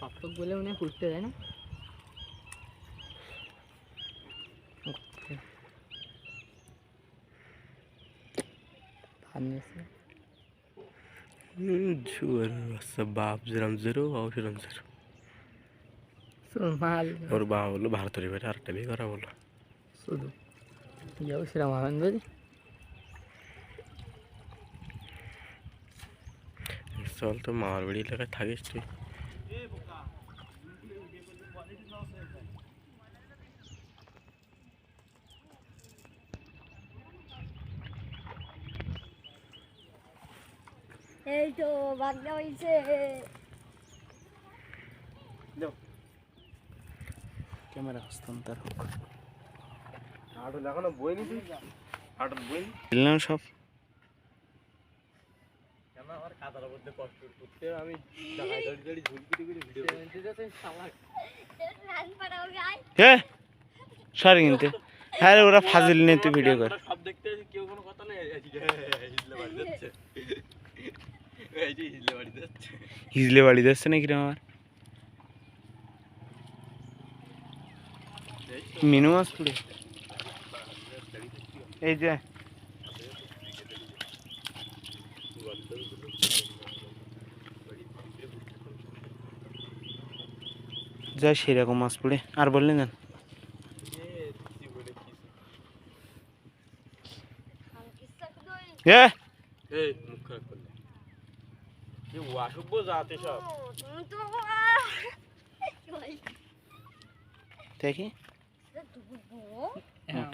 কপ্পক বলে উনি ঘুরতে যায় না बाप जरम जरो औषधम जरो और बाप बोलो भारत रे बेटा आरटा भी करा बोलो শুধু যাও শ্রীরাম হবেন বুঝি चल तो मारवाड़ी लगा থাকিস তুই এই তো বাগদা হইছে দাও ক্যামেরা হস্তান্তর হোক আটো লাগানো বইনি তুই আটো বইনি দিলাম সব কেন আমার কাদার মধ্যে কষ্ট করতে আমি দাঁড়াই দাঁড়িয়ে ঝুলপিটি করে ভিডিও করতে যাতে শালাক রান পাড়াও গায় হে সরি কিনতে আরে ওরা ফাজিল নিয়ে তুই ভিডিও কর সব দেখতে আছি কেউ কোনো কথা নেই হিজলে বাড়ি যাচ্ছে এই যে হিজলে বাড়ি যাচ্ছে হিজলে বাড়ি যাচ্ছে নাকি রে আমার মিনু মাছ পুড়ে এই যে যা সেরকম মাছ পড়ে আর বললেন না এ এই মুখ খারাপ করলে কি অসভ্য জাতে সব তুমি তো দেখি বাবা